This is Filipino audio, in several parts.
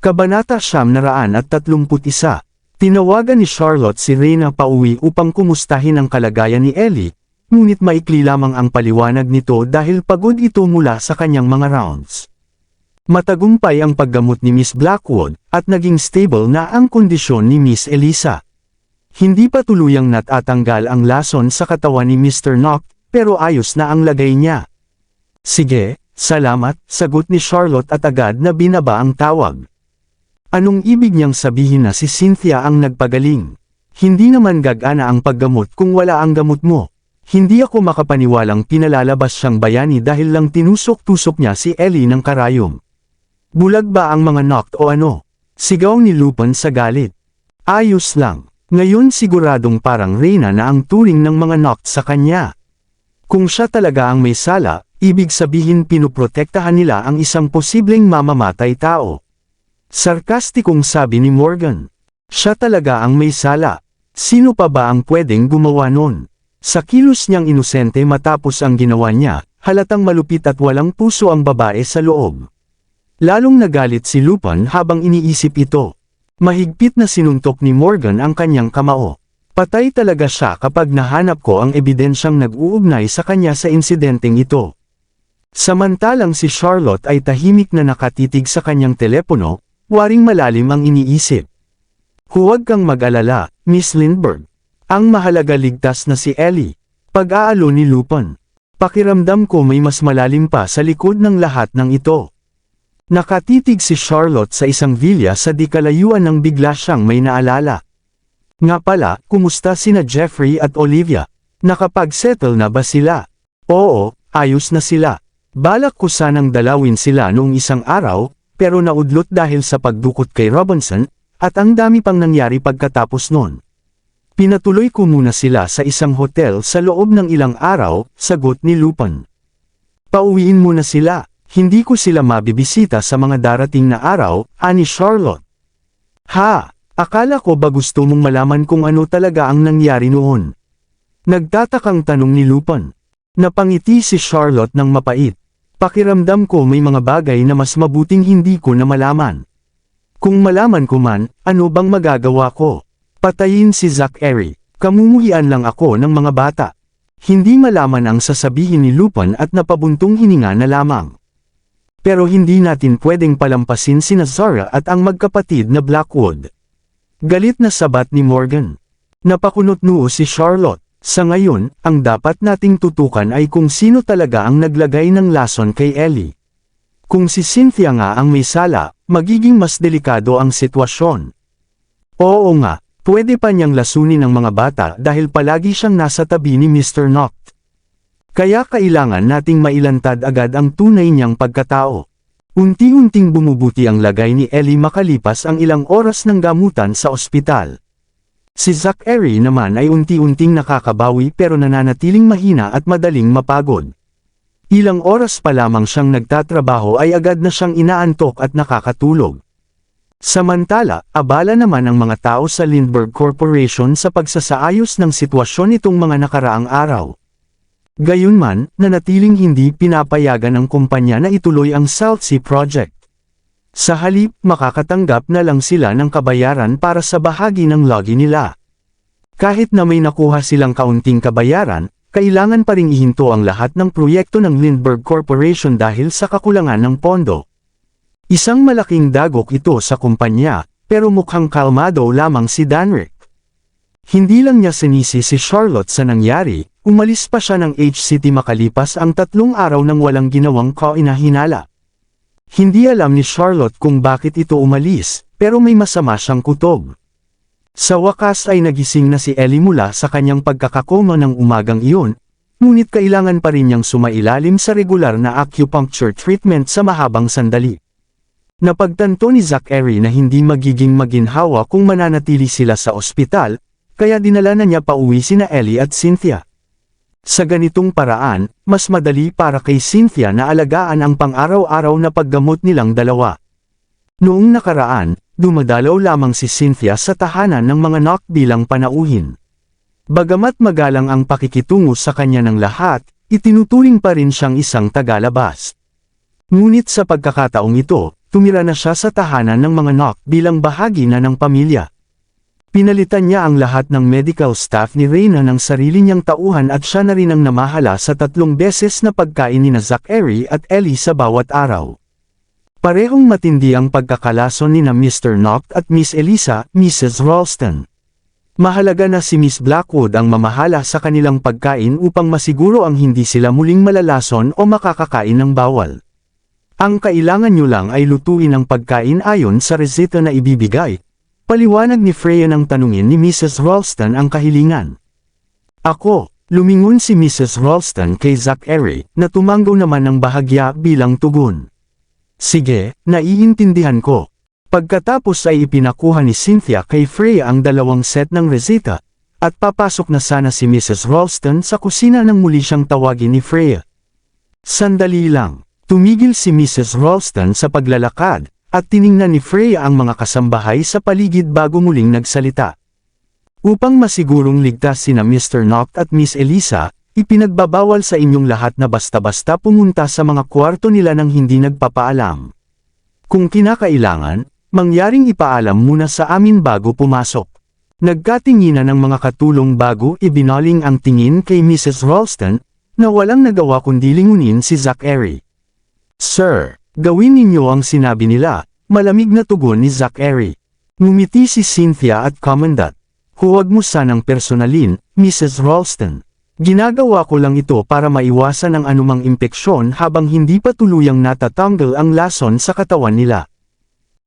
Kabanata 931. Tinawagan ni Charlotte si Reyna pauwi upang kumustahin ang kalagayan ni Ellie, ngunit maikli lamang ang paliwanag nito dahil pagod ito mula sa kanyang mga rounds. Matagumpay ang paggamot ni Miss Blackwood, at naging stable na ang kondisyon ni Miss Elisa. Hindi pa tuluyang natatanggal ang lason sa katawan ni Mr. Knock, pero ayos na ang lagay niya. Sige, salamat, sagot ni Charlotte at agad na binaba ang tawag. Anong ibig niyang sabihin na si Cynthia ang nagpagaling? Hindi naman gagana ang paggamot kung wala ang gamot mo. Hindi ako makapaniwalang pinalalabas siyang bayani dahil lang tinusok-tusok niya si Ellie ng karayom. Bulag ba ang mga Knocked o ano? Sigaw ni Lupin sa galit. Ayos lang. Ngayon siguradong parang Reyna na ang turing ng mga Knocked sa kanya. Kung siya talaga ang may sala, ibig sabihin pinuprotektahan nila ang isang posibleng mamamatay tao. Sarkastikong sabi ni Morgan. Siya talaga ang may sala. Sino pa ba ang pwedeng gumawa nun? Sa kilos niyang inosente matapos ang ginawa niya, halatang malupit at walang puso ang babae sa loob. Lalong nagalit si Lupin habang iniisip ito. Mahigpit na sinuntok ni Morgan ang kanyang kamao. Patay talaga siya kapag nahanap ko ang ebidensyang nag-uugnay sa kanya sa insidenteng ito. Samantalang si Charlotte ay tahimik na nakatitig sa kanyang telepono, waring malalim ang iniisip. Huwag kang mag-alala, Miss Lindbergh. Ang mahalaga ligtas na si Ellie. Pag-aalo ni Lupin. Pakiramdam ko may mas malalim pa sa likod ng lahat ng ito. Nakatitig si Charlotte sa isang villa sa di kalayuan nang bigla siyang may naalala. Nga pala, kumusta sina Jeffrey at Olivia? Nakapag-settle na ba sila? Oo, ayos na sila. Balak ko sanang dalawin sila noong isang araw, pero naudlot dahil sa pagdukot kay Robinson, at ang dami pang nangyari pagkatapos nun. Pinatuloy ko muna sila sa isang hotel sa loob ng ilang araw, sagot ni Lupin. Pauwiin muna sila, hindi ko sila mabibisita sa mga darating na araw, ani Charlotte. Ha, akala ko ba gusto mong malaman kung ano talaga ang nangyari noon? Nagtatakang tanong ni Lupin. Napangiti si Charlotte ng mapait. Pakiramdam ko may mga bagay na mas mabuting hindi ko na malaman. Kung malaman ko man, ano bang magagawa ko? Patayin si Zachary. Kamumuhian lang ako ng mga bata. Hindi malaman ang sasabihin ni Lupin at napabuntong hininga na lamang. Pero hindi natin pwedeng palampasin sina Zara at ang magkapatid na Blackwood. Galit na sabat ni Morgan. Napakunot-noo si Charlotte. Sa ngayon, ang dapat nating tutukan ay kung sino talaga ang naglagay ng lason kay Ellie. Kung si Cynthia nga ang may sala, magiging mas delikado ang sitwasyon. Oo nga, pwede pa niyang lasunin ang mga bata dahil palagi siyang nasa tabi ni Mr. Knocked. Kaya kailangan nating mailantad agad ang tunay niyang pagkatao. Unti-unting bumubuti ang lagay ni Ellie makalipas ang ilang oras ng gamutan sa ospital. Si Zachary naman ay unti-unting nakakabawi pero nananatiling mahina at madaling mapagod. Ilang oras pa lamang siyang nagtatrabaho ay agad na siyang inaantok at nakakatulog. Samantala, abala naman ang mga tao sa Lindbergh Corporation sa pagsasaayos ng sitwasyon nitong mga nakaraang araw. Gayunman, nanatiling hindi pinapayagan ng kumpanya na ituloy ang South Sea Project. Sa halip, makakatanggap na lang sila ng kabayaran para sa bahagi ng logi nila. Kahit na may nakuha silang kaunting kabayaran, kailangan pa ring ihinto ang lahat ng proyekto ng Lindbergh Corporation dahil sa kakulangan ng pondo. Isang malaking dagok ito sa kumpanya, pero mukhang kalmado lamang si Danrick. Hindi lang niya sinisi si Charlotte sa nangyari, umalis pa siya ng H-City makalipas ang 3 araw nang walang ginawang kainahinala. Hindi alam ni Charlotte kung bakit ito umalis, pero may masama siyang kutob. Sa wakas ay nagising na si Ellie mula sa kanyang pagkakakoma ng umagang iyon, ngunit kailangan pa rin niyang sumailalim sa regular na acupuncture treatment sa mahabang sandali. Napagtanto ni Zachary na hindi magiging maginhawa kung mananatili sila sa ospital, kaya dinala na niya pauwi sina Ellie at Cynthia. Sa ganitong paraan, mas madali para kay Cynthia na alagaan ang pang-araw-araw na paggamot nilang dalawa. Noong nakaraan, dumadalaw lamang si Cynthia sa tahanan ng mga Knock bilang panauhin. Bagamat magalang ang pakikitungo sa kanya ng lahat, itinuturing pa rin siyang isang tagalabas. Ngunit sa pagkakataong ito, tumira na siya sa tahanan ng mga Nock bilang bahagi na ng pamilya. Pinalitan niya ang lahat ng medical staff ni Reyna ng sarili niyang tauhan at siya na rin ang namahala sa 3 beses na pagkain ni Zachary at Ellie sa bawat araw. Parehong matindi ang pagkakalason ni Mr. Nock at Miss Elisa, Mrs. Ralston. Mahalaga na si Miss Blackwood ang mamahala sa kanilang pagkain upang masiguro ang hindi sila muling malalason o makakakain ng bawal. Ang kailangan nyo lang ay lutuin ang pagkain ayon sa reseta na ibibigay. Paliwanag ni Freya nang tanungin ni Mrs. Ralston ang kahilingan. Ako, lumingon si Mrs. Ralston kay Zachary, na tumanggaw naman ng bahagya bilang tugon. Sige, naiintindihan ko. Pagkatapos ay ipinakuha ni Cynthia kay Freya ang 2 set ng reseta, at papasok na sana si Mrs. Ralston sa kusina nang muli siyang tawagin ni Freya. Sandali lang, tumigil si Mrs. Ralston sa paglalakad, at tiningnan ni Freya ang mga kasambahay sa paligid bago muling nagsalita. Upang masigurong ligtas sina Mr. Nock at Miss Elisa, ipinagbabawal sa inyong lahat na basta-basta pumunta sa mga kwarto nila nang hindi nagpapaalam. Kung kinakailangan, mangyaring ipaalam muna sa amin bago pumasok. Nagkatinginan ng mga katulong bago ibinaling ang tingin kay Mrs. Ralston, na walang nagawa kundi lingunin si Zachary. Sir, gawin ninyo ang sinabi nila, malamig na tugon ni Zachary. Ngumiti si Cynthia at Commandant. Huwag mo sanang personalin, Mrs. Ralston. Ginagawa ko lang ito para maiwasan ang anumang impeksyon habang hindi pa tuluyang natatanggal ang lason sa katawan nila.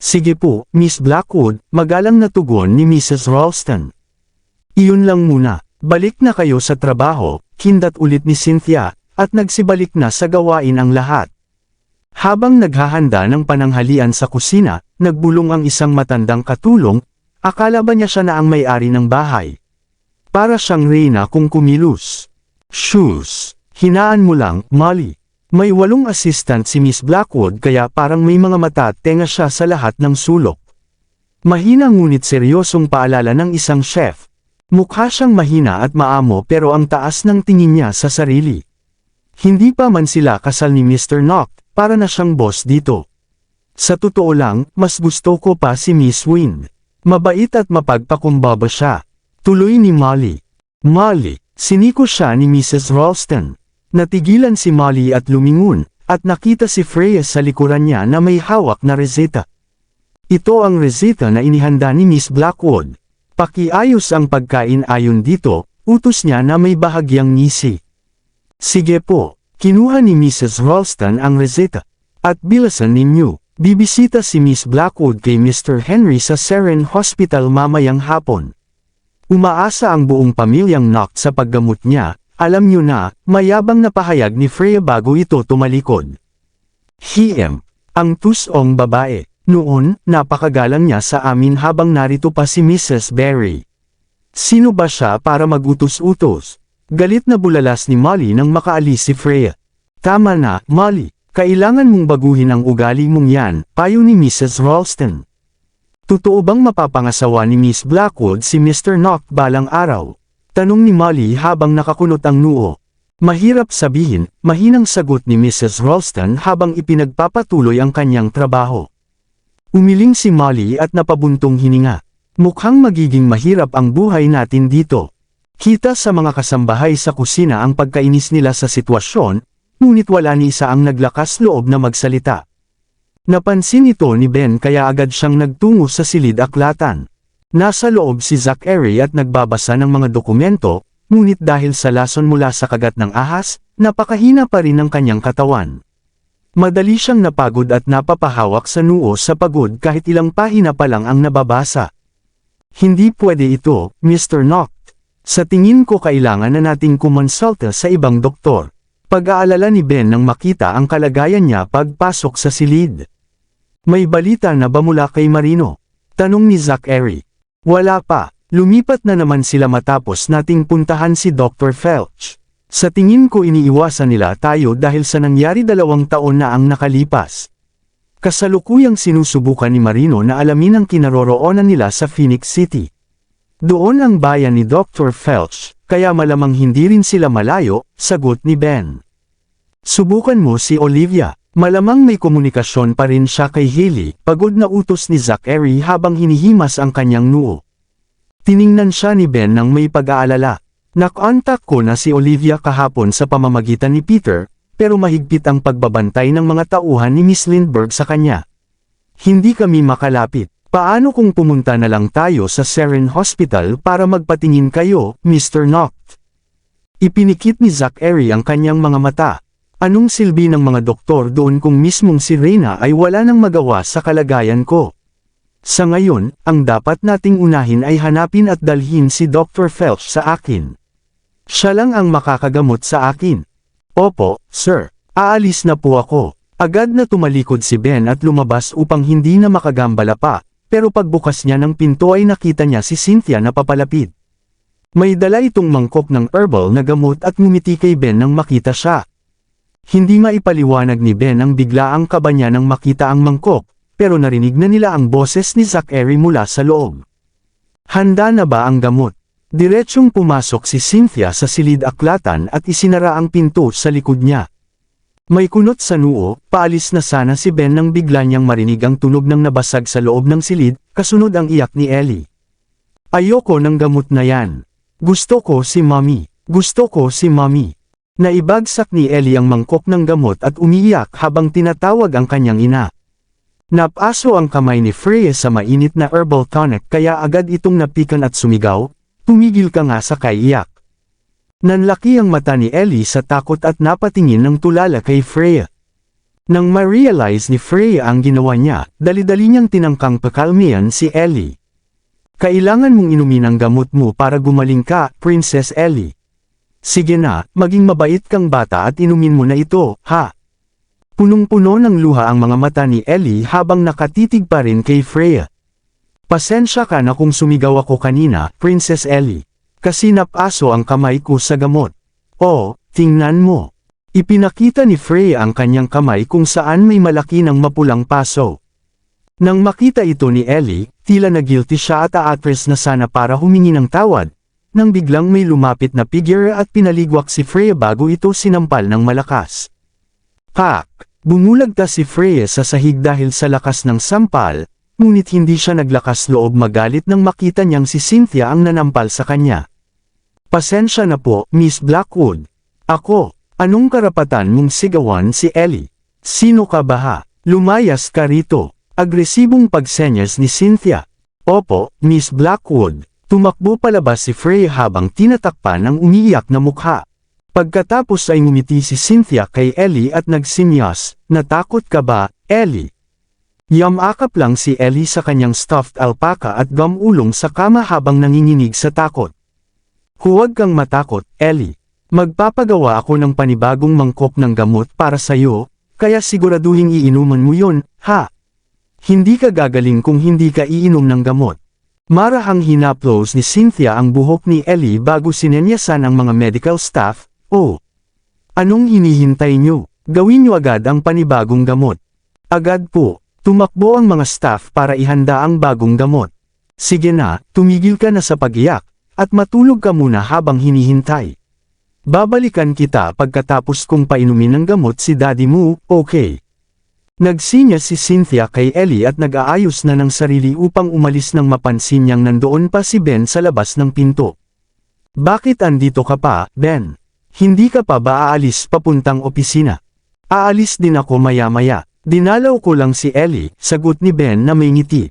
Sige po, Miss Blackwood, magalang na tugon ni Mrs. Ralston. Iyon lang muna, balik na kayo sa trabaho, kindat ulit ni Cynthia, at nagsibalik na sa gawain ang lahat. Habang naghahanda ng pananghalian sa kusina, nagbulong ang isang matandang katulong, akala ba niya siya na ang may-ari ng bahay? Para siyang Reyna kung kumilos. Shoes, hinaan mo lang, Molly. May 8 assistant si Miss Blackwood kaya parang may mga mata at tenga siya sa lahat ng sulok. Mahina ngunit seryosong paalala ng isang chef. Mukha siyang mahina at maamo pero ang taas ng tingin niya sa sarili. Hindi pa man sila kasal ni Mr. Nock, para na siyang boss dito. Sa totoo lang, mas gusto ko pa si Miss Wind. Mabait at mapagpakumbaba siya. Tuloy ni Molly. Molly, siniko siya ni Mrs. Ralston. Natigilan si Molly at lumingon, at nakita si Freya sa likuran niya na may hawak na reseta. Ito ang reseta na inihanda ni Miss Blackwood. Pakiayos ang pagkain ayon dito, utos niya na may bahagyang ngisi. Sige po. Kinuha ni Mrs. Ralston ang reseta. At bilasan ninyo, bibisita si Miss Blackwood kay Mr. Henry sa Seren Hospital mamayang hapon. Umaasa ang buong pamilyang Nock sa paggamot niya, alam nyo na, mayabang na pahayag ni Freya bago ito tumalikod. Hiem, ang tusong babae. Noon, napakagalang niya sa amin habang narito pa si Mrs. Barry. Sino ba siya para magutos-utos? Galit na bulalas ni Molly nang makaalis si Freya. Tama na, Molly, kailangan mong baguhin ang ugali mong yan, payo ni Mrs. Ralston. Totoo bang mapapangasawa ni Miss Blackwood si Mr. Nock balang araw? Tanong ni Molly habang nakakunot ang noo. Mahirap sabihin, mahinang sagot ni Mrs. Ralston habang ipinagpapatuloy ang kanyang trabaho. Umiling si Molly at napabuntong hininga. Mukhang magiging mahirap ang buhay natin dito. Kita sa mga kasambahay sa kusina ang pagkainis nila sa sitwasyon, ngunit wala ni isa ang naglakas loob na magsalita. Napansin ito ni Ben kaya agad siyang nagtungo sa silid-aklatan. Nasa loob si Zachary at nagbabasa ng mga dokumento, ngunit dahil sa lason mula sa kagat ng ahas, napakahina pa rin ang kanyang katawan. Madali siyang napagod at napapahawak sa noo sa pagod kahit ilang pahina pa lang ang nababasa. Hindi pwede ito, Mr. Nock. Sa tingin ko kailangan na nating kumonsulta sa ibang doktor. Pag-aalala ni Ben nang makita ang kalagayan niya pagpasok sa silid. May balita na ba mula kay Marino? Tanong ni Zachary. Wala pa, lumipat na naman sila matapos nating puntahan si Dr. Felch. Sa tingin ko iniiwasan nila tayo dahil sa nangyari 2 taon na ang nakalipas. Kasalukuyang sinusubukan ni Marino na alamin ang kinaroroonan nila sa Phoenix City. Doon ang bayan ni Dr. Felch, kaya malamang hindi rin sila malayo, sagot ni Ben. Subukan mo si Olivia, Malamang may komunikasyon pa rin siya kay Hailey, pagod na utos ni Zachary habang hinihimas ang kanyang noo. Tiningnan siya ni Ben nang may pag-aalala. Nakontak ko na si Olivia kahapon sa pamamagitan ni Peter, pero mahigpit ang pagbabantay ng mga tauhan ni Miss Lindbergh sa kanya. Hindi kami makalapit. Paano kung pumunta na lang tayo sa Seren Hospital para magpatingin kayo, Mr. Noct? Ipinikit ni Zachary ang kanyang mga mata. Anong silbi ng mga doktor doon kung mismong si Reyna ay wala nang magawa sa kalagayan ko? Sa ngayon, ang dapat nating unahin ay hanapin at dalhin si Dr. Phelps sa akin. Siya lang ang makakagamot sa akin. Opo, sir. Aalis na po ako. Agad na tumalikod si Ben at lumabas upang hindi na makagambala pa, pero pagbukas niya ng pinto ay nakita niya si Cynthia na papalapit. May dala itong mangkok ng herbal na gamot at ngumiti kay Ben nang makita siya. Hindi maipaliwanag ni Ben ang biglaang kaba niya nang makita ang mangkok, pero narinig na nila ang boses ni Zachary mula sa loob. Handa na ba ang gamot? Diretsyong pumasok si Cynthia sa silid-aklatan at isinara ang pinto sa likod niya. May kunot sa noo, paalis na sana si Ben nang bigla niyang marinig ang tunog ng nabasag sa loob ng silid, kasunod ang iyak ni Ellie. Ayoko ng gamot na yan. Gusto ko si Mommy. Gusto ko si Mommy. Naibagsak ni Ellie ang mangkok ng gamot at umiiyak habang tinatawag ang kanyang ina. Napaso ang kamay ni Freya sa mainit na herbal tonic kaya agad itong napikan at sumigaw, "Tumigil ka nga sa kaiyak." Nanlaki ang mata ni Ellie sa takot at napatingin ng tulala kay Freya. Nang ma-realize ni Freya ang ginawa niya, dali-dali niyang tinangkang pakalmihan si Ellie. "Kailangan mong inumin ang gamot mo para gumaling ka, Princess Ellie. Sige na, maging mabait kang bata at inumin mo na ito, ha?" Punong-puno ng luha ang mga mata ni Ellie habang nakatitig pa rin kay Freya. "Pasensya ka na kung sumigaw ako kanina, Princess Ellie. Kasi napaso ang kamay ko sa gamot. Oh, tingnan mo." Ipinakita ni Freya ang kanyang kamay kung saan may malaki ng mapulang paso. Nang makita ito ni Ellie, tila na guilty siya at aatras na sana para humingi ng tawad, nang biglang may lumapit na figure at pinaligwak si Freya bago ito sinampal ng malakas. Pak! Bumulagta si Freya sa sahig dahil sa lakas ng sampal, ngunit hindi siya naglakas loob magalit nang makita niyang si Cynthia ang nanampal sa kanya. "Pasensya na po, Miss Blackwood. Ako, anong karapatan mong sigawan si Ellie? Sino ka ba ha? Lumayas ka rito." Agresibong pagsenyas ni Cynthia. "Opo, Miss Blackwood." Tumakbo palabas si Freya habang tinatakpan ang umiiyak na mukha. Pagkatapos ay ngumiti si Cynthia kay Ellie at nagsinyas, "Natakot ka ba, Ellie?" Yamakap lang si Ellie sa kanyang stuffed alpaca at gamulong sa kama habang nanginginig sa takot. "Huwag kang matakot, Ellie. Magpapagawa ako ng panibagong mangkok ng gamot para sa'yo, kaya siguraduhin iinuman mo yun, ha? Hindi ka gagaling kung hindi ka iinom ng gamot." Marahang hinaplos ni Cynthia ang buhok ni Ellie bago sinenyasan ang mga medical staff. "Oh, anong hinihintay nyo? Gawin nyo agad ang panibagong gamot." Agad po, tumakbo ang mga staff para ihanda ang bagong gamot. "Sige na, tumigil ka na sa pag-iyak, at matulog ka muna habang hinihintay. Babalikan kita pagkatapos kong painumin ng gamot si daddy mo, okay?" Nagsinya si Cynthia kay Ellie at nag-aayos na ng sarili upang umalis nang mapansin niyang nandoon pa si Ben sa labas ng pinto. "Bakit andito ka pa, Ben? Hindi ka pa ba aalis papuntang opisina?" "Aalis din ako maya-maya. Dinalaw ko lang si Ellie," sagot ni Ben na may ngiti.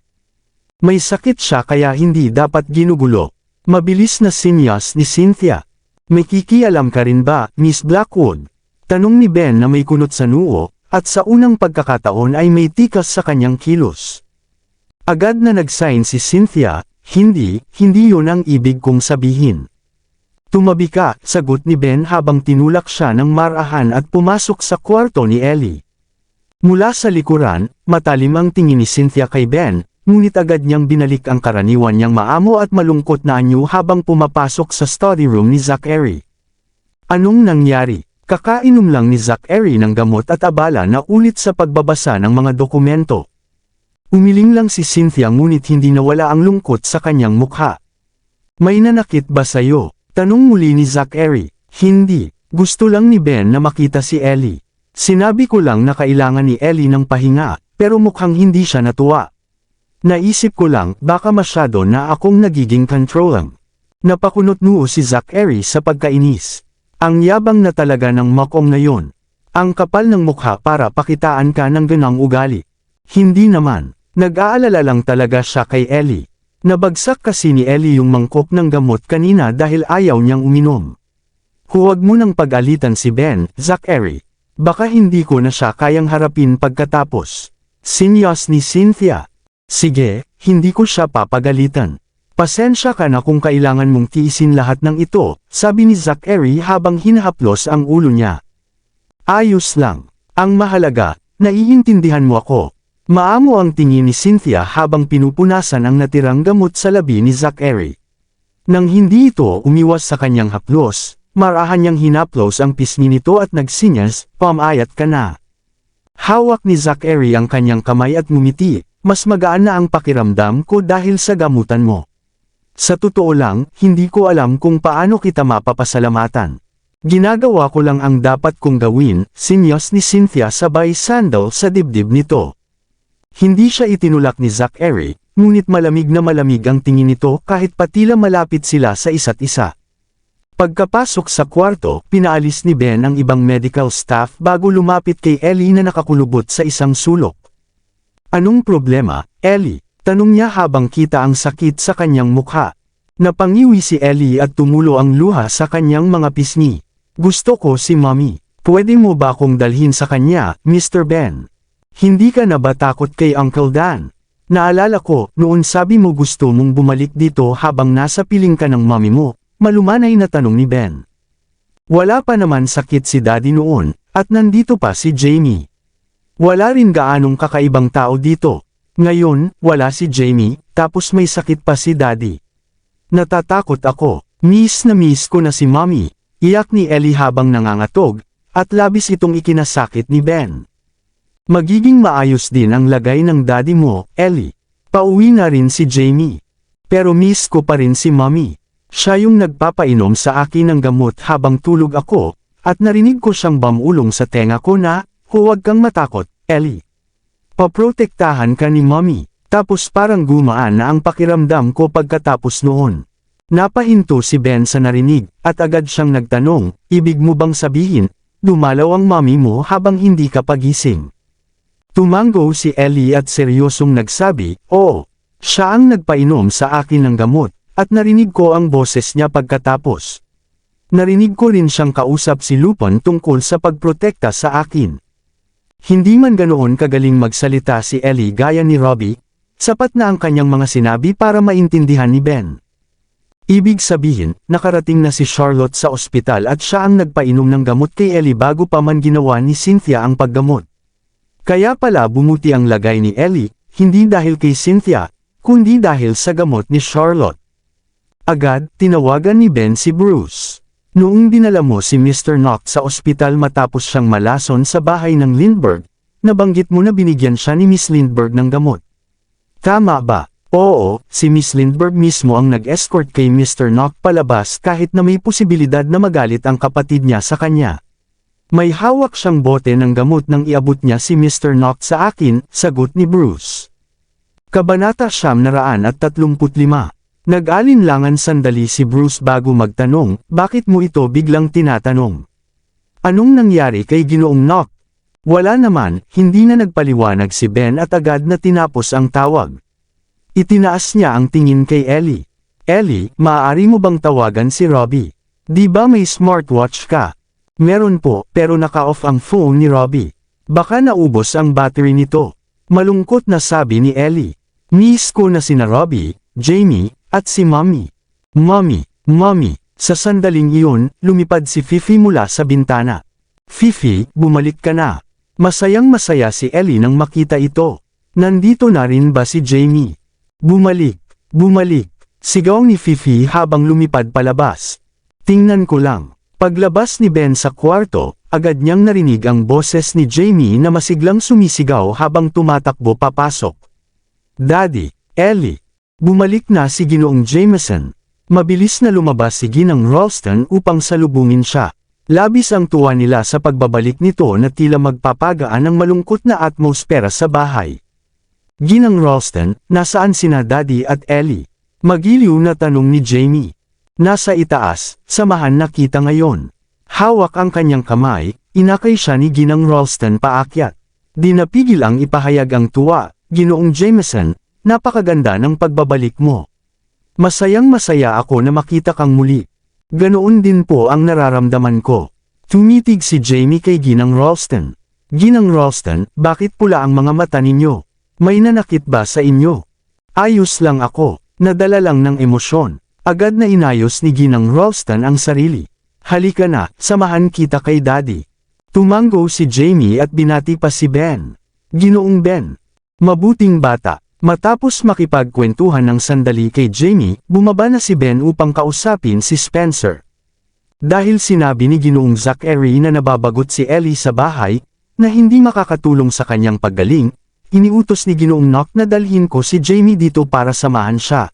May sakit siya kaya hindi dapat ginugulo. Mabilis na sinyas ni Cynthia. "May kikialam ka rin ba, Miss Blackwood?" Tanong ni Ben na may kunot sa noo. At sa unang pagkakataon ay may tikas sa kanyang kilos. Agad na nag-sign si Cynthia, hindi yun ang ibig kong sabihin." "Tumabi ka," sagot ni Ben habang tinulak siya ng marahan at pumasok sa kwarto ni Ellie. Mula sa likuran, matalim ang tingin ni Cynthia kay Ben, ngunit agad niyang binalik ang karaniwan niyang maamo at malungkot na anyo habang pumapasok sa study room ni Zachary. Anong nangyari? Kakainom lang ni Zachary ng gamot at abala na ulit sa pagbabasa ng mga dokumento. Umiling lang si Cynthia ngunit hindi nawala ang lungkot sa kanyang mukha. "May nanakit ba sa'yo?" tanong muli ni Zachary. "Hindi. Gusto lang ni Ben na makita si Ellie." Sinabi ko lang na kailangan ni Ellie ng pahinga, pero mukhang hindi siya natuwa. Naisip ko lang, baka masyado na akong nagiging controlling. Napakunot noo si Zachary sa pagkainis. Ang yabang na talaga ng makong na yon. Ang kapal ng mukha para pakitaan ka ng ganang ugali. Hindi naman. Nag-aalala lang talaga siya kay Ellie. Nabagsak kasi ni Ellie yung mangkok ng gamot kanina dahil ayaw niyang uminom. Huwag mo nang pag-alitan si Ben, Zachary. Baka hindi ko na siya kayang harapin pagkatapos. Sinyas ni Cynthia. Sige, hindi ko siya papagalitan. Pasensya ka na kung kailangan mong tiisin lahat ng ito, sabi ni Zachary habang hinahaplos ang ulo niya. Ayos lang. Ang mahalaga, naiintindihan mo ako. Maamo ang tingin ni Cynthia habang pinupunasan ang natirang gamot sa labi ni Zachary. Nang hindi ito umiwas sa kanyang haplos, marahan niyang hinaplos ang pisngi nito at nagsinyas, "Pamayat ka na." Hawak ni Zachary ang kanyang kamay at ngumiti, "Mas magaan na ang pakiramdam ko dahil sa gamutan mo. Sa totoo lang, hindi ko alam kung paano kita mapapasalamatan. Ginagawa ko lang ang dapat kong gawin," sinyas ni Cynthia sabay sandal sa dibdib nito. Hindi siya itinulak ni Zachary, ngunit malamig na malamig ang tingin nito kahit patila malapit sila sa isa't isa. Pagkapasok sa kwarto, pinaalis ni Ben ang ibang medical staff bago lumapit kay Ellie na nakakulubot sa isang sulok. "Anong problema, Ellie?" tanong niya habang kita ang sakit sa kanyang mukha. Napangiwi si Ellie at tumulo ang luha sa kanyang mga pisngi. "Gusto ko si Mommy. Pwede mo ba akong dalhin sa kanya, Mr. Ben? Hindi ka na ba takot kay Uncle Dan? Naalala ko, noon sabi mo gusto mong bumalik dito habang nasa piling ka ng mommy mo." Malumanay na tanong ni Ben. Wala pa naman sakit si Daddy noon, at nandito pa si Jamie. Wala rin gaanong kakaibang tao dito. Ngayon, wala si Jamie, tapos may sakit pa si Daddy. Natatakot ako. Miss na miss ko na si Mommy. Iyak ni Ellie habang nangangatog, at labis itong ikinasakit ni Ben. Magiging maayos din ang lagay ng Daddy mo, Ellie. Pauwi na rin si Jamie. Pero miss ko pa rin si Mommy. Siya yung nagpapainom sa akin ng gamot habang tulog ako, at narinig ko siyang bamulong sa tenga ko na, "Huwag kang matakot, Ellie. Paprotektahan ka ni Mommy." Tapos parang gumaan na ang pakiramdam ko pagkatapos noon. Napahinto si Ben sa narinig, at agad siyang nagtanong, "Ibig mo bang sabihin, dumalaw ang mommy mo habang hindi ka pagising?" Tumango si Ellie at seryosong nagsabi, "Oo, siya ang nagpainom sa akin ng gamot." At narinig ko ang boses niya pagkatapos. Narinig ko rin siyang kausap si Lupin tungkol sa pagprotekta sa akin. Hindi man ganoon kagaling magsalita si Ellie gaya ni Robbie, sapat na ang kanyang mga sinabi para maintindihan ni Ben. Ibig sabihin, nakarating na si Charlotte sa ospital at siya ang nagpainom ng gamot kay Ellie bago pa man ginawa ni Cynthia ang paggamot. Kaya pala bumuti ang lagay ni Ellie, hindi dahil kay Cynthia, kundi dahil sa gamot ni Charlotte. Agad, tinawagan ni Ben si Bruce. "Noong dinala mo si Mr. Knox sa ospital matapos siyang malason sa bahay ng Lindbergh, nabanggit mo na binigyan siya ni Miss Lindbergh ng gamot. Tama ba?" "Oo, si Miss Lindbergh mismo ang nag-escort kay Mr. Knox palabas kahit na may posibilidad na magalit ang kapatid niya sa kanya. May hawak siyang bote ng gamot nang iabot niya si Mr. Knox sa akin," sagot ni Bruce. Kabanata 935. Nag-alinlangan sandali si Bruce bago magtanong, "Bakit mo ito biglang tinatanong? Anong nangyari kay Ginoong Knox?" "Wala naman," hindi na nagpaliwanag si Ben at agad na tinapos ang tawag. Itinaas niya ang tingin kay Ellie. "Ellie, maaari mo bang tawagan si Robbie? Di ba may smartwatch ka?" "Meron po, pero naka-off ang phone ni Robbie. Baka naubos ang battery nito." Malungkot na sabi ni Ellie. "Miss ko na sina Robbie, Jamie, at si Mommy." Mommy. Sa sandaling iyon, lumipad si Fifi mula sa bintana. "Fifi, bumalik ka na." Masayang masaya si Ellie nang makita ito. "Nandito na rin ba si Jamie?" Bumalik. Sigaw ni Fifi habang lumipad palabas. "Tingnan ko lang." Paglabas ni Ben sa kwarto, agad niyang narinig ang boses ni Jamie na masiglang sumisigaw habang tumatakbo papasok. "Daddy, Ellie." Bumalik na si Ginoong Jameson. Mabilis na lumabas si Ginang Ralston upang salubungin siya. Labis ang tuwa nila sa pagbabalik nito na tila magpapagaan ng malungkot na atmosfera sa bahay. Ginang Ralston, nasaan sina Daddy at Ellie? Magiliw na tanong ni Jamie. Nasa itaas, samahan na kita ngayon. Hawak ang kanyang kamay, inakay siya ni Ginang Ralston paakyat. Di napigil ang ipahayag ang tuwa, Ginoong Jameson, napakaganda ng pagbabalik mo. Masayang masaya ako na makita kang muli. Ganoon din po ang nararamdaman ko. Tumitig si Jamie kay Ginang Ralston. Ginang Ralston, bakit pula ang mga mata ninyo? May nanakit ba sa inyo? Ayos lang ako, nadala lang ng emosyon. Agad na inayos ni Ginang Ralston ang sarili. Halika na, samahan kita kay Daddy. Tumanggo si Jamie at binati pa si Ben. Ginoong Ben. Mabuting bata. Matapos makipagkwentuhan ng sandali kay Jamie, bumaba na si Ben upang kausapin si Spencer. Dahil sinabi ni Ginoong Zachary na nababagot si Ellie sa bahay, na hindi makakatulong sa kanyang paggaling, iniutos ni Ginoong Knock na dalhin ko si Jamie dito para samahan siya.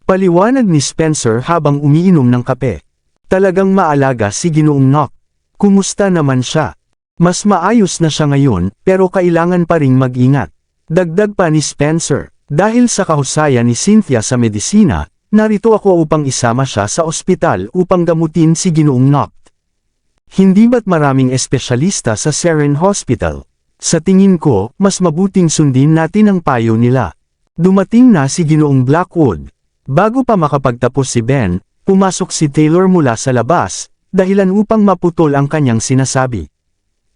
Paliwanag ni Spencer habang umiinom ng kape. Talagang maalaga si Ginoong Knock. Kumusta naman siya? Mas maayos na siya ngayon, pero kailangan pa ring mag-ingat. Dagdag pa ni Spencer, dahil sa kahusayan ni Cynthia sa medisina, narito ako upang isama siya sa ospital upang gamutin si Ginoong Knock. Hindi ba't maraming espesyalista sa Seren Hospital? Sa tingin ko, mas mabuting sundin natin ang payo nila. Dumating na si Ginoong Blackwood. Bago pa makapagtapos si Ben, pumasok si Taylor mula sa labas, dahilan upang maputol ang kanyang sinasabi.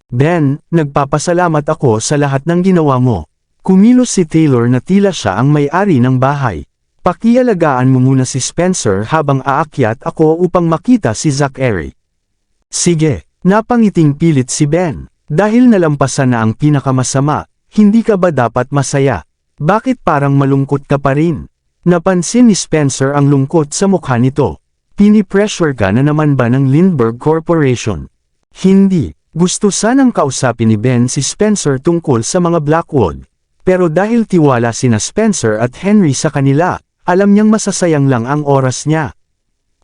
Ben, nagpapasalamat ako sa lahat ng ginawa mo. Kumilos si Taylor na tila siya ang may-ari ng bahay. Pakialagaan mo muna si Spencer habang aakyat ako upang makita si Zachary. Sige, napangiting pilit si Ben. Dahil nalampasan na ang pinakamasama, hindi ka ba dapat masaya? Bakit parang malungkot ka pa rin? Napansin ni Spencer ang lungkot sa mukha nito. Pinipressure ka na naman ba ng Lindbergh Corporation? Hindi. Gusto sanang kausapin ni Ben si Spencer tungkol sa mga Blackwood. Pero dahil tiwala sina Spencer at Henry sa kanila, alam niyang masasayang lang ang oras niya.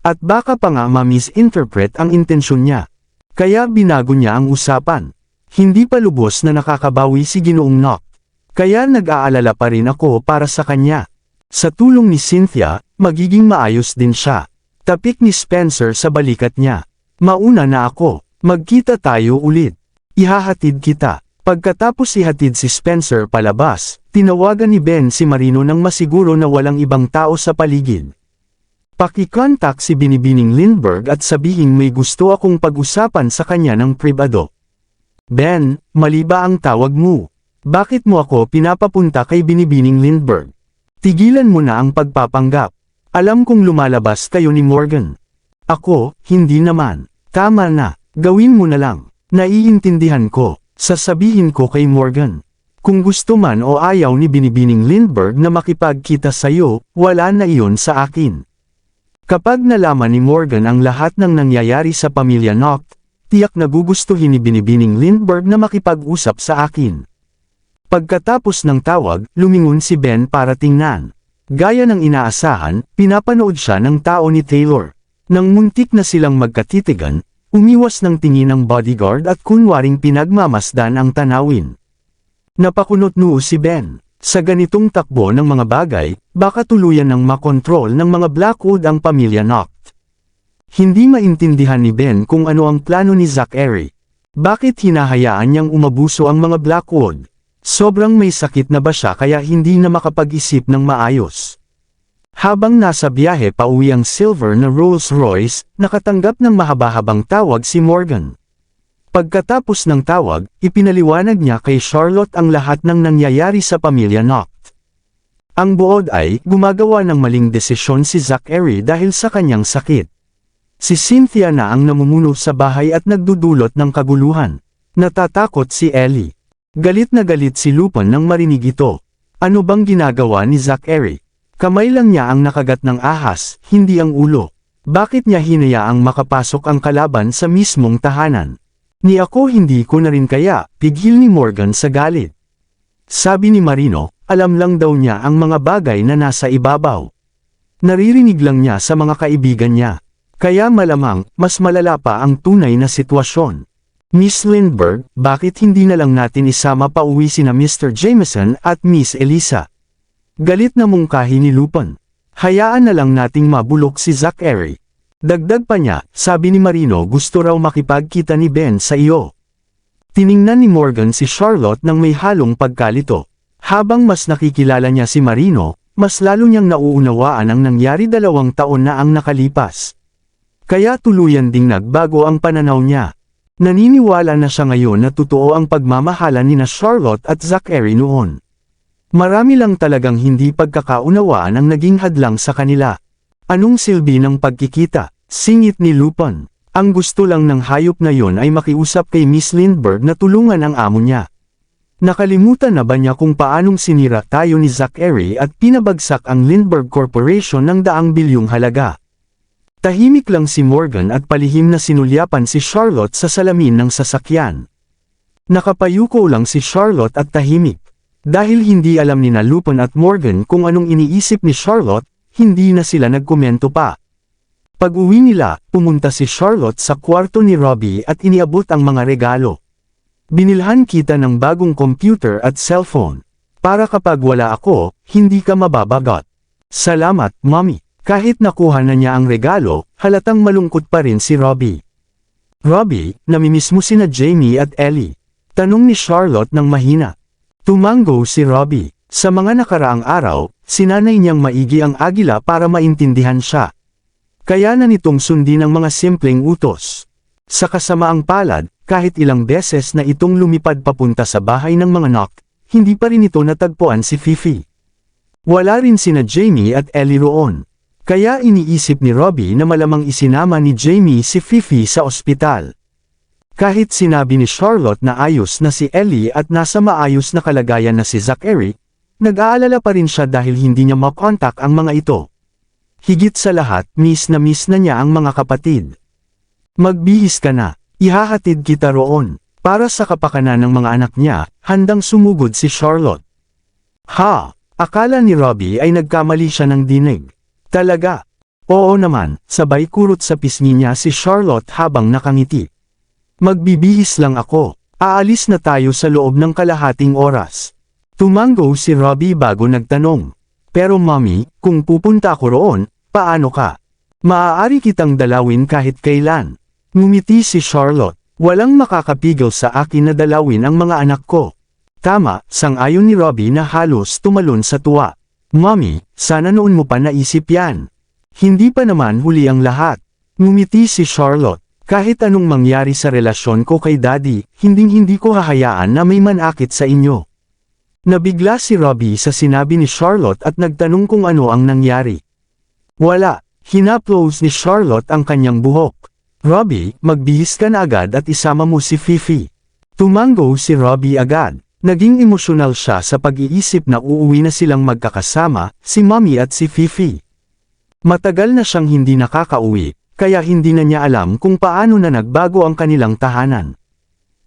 At baka pa nga ma-misinterpret ang intensyon niya. Kaya binago niya ang usapan. Hindi pa lubos na nakakabawi si Ginoong Knock. Kaya nag-aalala pa rin ako para sa kanya. Sa tulong ni Cynthia, magiging maayos din siya. Tapik ni Spencer sa balikat niya. Mauna na ako. Magkita tayo ulit. Ihahatid kita. Pagkatapos ihatid si Spencer palabas, tinawagan ni Ben si Marino nang masiguro na walang ibang tao sa paligid. Pakikontak si Binibining Lindbergh at sabihin may gusto akong pag-usapan sa kanya ng pribado. Ben, mali ba ang tawag mo? Bakit mo ako pinapapunta kay Binibining Lindbergh? Tigilan mo na ang pagpapanggap. Alam kong lumalabas kayo ni Morgan. Ako, hindi naman. Tama na, gawin mo na lang. Naiintindihan ko. Sasabihin ko kay Morgan. Kung gusto man o ayaw ni Binibining Lindbergh na makipagkita sa'yo, wala na iyon sa akin. Kapag nalaman ni Morgan ang lahat ng nangyayari sa pamilya Knock, tiyak na gugustuhin ni Binibining Lindbergh na makipag-usap sa akin. Pagkatapos ng tawag, lumingon si Ben para tingnan. Gaya ng inaasahan, pinapanood siya ng tao ni Taylor. Nang muntik na silang magkatitigan, umiwas ng tingin ng bodyguard at kunwaring pinagmamasdan ang tanawin. Napakunot noo si Ben. Sa ganitong takbo ng mga bagay, baka tuluyan ng makontrol ng mga Blackwood ang pamilya Knock. Hindi maintindihan ni Ben kung ano ang plano ni Zachary. Bakit hinahayaan niyang umabuso ang mga Blackwood? Sobrang may sakit na ba siya kaya hindi na makapag-isip ng maayos? Habang nasa biyahe pauwi ang silver na Rolls-Royce, nakatanggap ng mahaba-habang tawag si Morgan. Pagkatapos ng tawag, ipinaliwanag niya kay Charlotte ang lahat ng nangyayari sa pamilya Knock. Ang buod ay, gumagawa ng maling desisyon si Zachary dahil sa kanyang sakit. Si Cynthia na ang namumuno sa bahay at nagdudulot ng kaguluhan. Natatakot si Ellie. Galit na galit si Lupin nang marinig ito. Ano bang ginagawa ni Zachary? Kamay lang niya ang nakagat ng ahas, hindi ang ulo. Bakit niya hinayaang makapasok ang kalaban sa mismong tahanan? Ni ako hindi ko na rin kaya, pigil ni Morgan sa galit. Sabi ni Marino, alam lang daw niya ang mga bagay na nasa ibabaw. Naririnig lang niya sa mga kaibigan niya. Kaya malamang, mas malala pa ang tunay na sitwasyon. Miss Lindbergh, bakit hindi na lang natin isama pa uwi sina Mr. Jameson at Miss Elisa? Galit na mungkahi ni Lupin. Hayaan na lang nating mabulok si Zachary. Dagdag pa niya, sabi ni Marino gusto raw makipagkita ni Ben sa iyo. Tiningnan ni Morgan si Charlotte nang may halong pagkalito. Habang mas nakikilala niya si Marino, mas lalo niyang nauunawaan ang nangyari 2 taon na ang nakalipas. Kaya tuluyan ding nagbago ang pananaw niya. Naniniwala na siya ngayon na totoo ang pagmamahalan nina Charlotte at Zachary noon. Marami lang talagang hindi pagkakaunawaan ang naging hadlang sa kanila. Anong silbi ng pagkikita? Singit ni Lupin. Ang gusto lang ng hayop na yon ay makiusap kay Miss Lindbergh na tulungan ang amo niya. Nakalimutan na ba niya kung paanong sinira tayo ni Zachary at pinabagsak ang Lindbergh Corporation ng 100 bilyong halaga? Tahimik lang si Morgan at palihim na sinulyapan si Charlotte sa salamin ng sasakyan. Nakapayuko lang si Charlotte at tahimik. Dahil hindi alam ni Lupin at Morgan kung anong iniisip ni Charlotte, hindi na sila nagkomento pa. Pag-uwi nila, pumunta si Charlotte sa kwarto ni Robbie at iniabot ang mga regalo. Binilhan kita ng bagong computer at cellphone. Para kapag wala ako, hindi ka mababagot. Salamat, Mommy. Kahit nakuha na niya ang regalo, halatang malungkot pa rin si Robbie. Robbie, namimiss mo sina Jamie at Ellie? Tanong ni Charlotte ng mahina. Tumango si Robbie. Sa mga nakaraang araw, sinanay niyang maigi ang agila para maintindihan siya. Kaya na nitong sundin ang mga simpleng utos. Sa kasamaang palad, kahit ilang beses na itong lumipad papunta sa bahay ng mga Nock, hindi pa rin ito natagpuan si Fifi. Wala rin sina Jamie at Ellie roon. Kaya iniisip ni Robbie na malamang isinama ni Jamie si Fifi sa ospital. Kahit sinabi ni Charlotte na ayos na si Ellie at nasa maayos na kalagayan na si Zachary, nag-aalala pa rin siya dahil hindi niya makontak ang mga ito. Higit sa lahat, miss na niya ang mga kapatid. Magbihis ka na, ihahatid kita roon. Para sa kapakanan ng mga anak niya, handang sumugod si Charlotte. Ha! Akala ni Robbie ay nagkamali siya ng dinig. Talaga? Oo naman, sabay kurot sa pisngi niya si Charlotte habang nakangiti. Magbibihis lang ako, aalis na tayo sa loob ng kalahating oras. Tumango si Robbie bago nagtanong. Pero Mommy, kung pupunta ako roon, paano ka? Maaari kitang dalawin kahit kailan. Ngumiti si Charlotte, walang makakapigil sa akin na dalawin ang mga anak ko. Tama, sang-ayon ni Robbie na halos tumalon sa tuwa. Mommy, sana noon mo pa naisip yan. Hindi pa naman huli ang lahat. Ngumiti si Charlotte. Kahit anong mangyari sa relasyon ko kay Daddy, hindi ko hahayaan na may manakit sa inyo. Nabigla si Robbie sa sinabi ni Charlotte at nagtanong kung ano ang nangyari. Wala, hinaplos ni Charlotte ang kanyang buhok. Robbie, magbihis ka na agad at isama mo si Fifi. Tumango si Robbie agad. Naging emosyonal siya sa pag-iisip na uuwi na silang magkakasama, si Mommy at si Fifi. Matagal na siyang hindi nakakauwi, kaya hindi na niya alam kung paano na nagbago ang kanilang tahanan.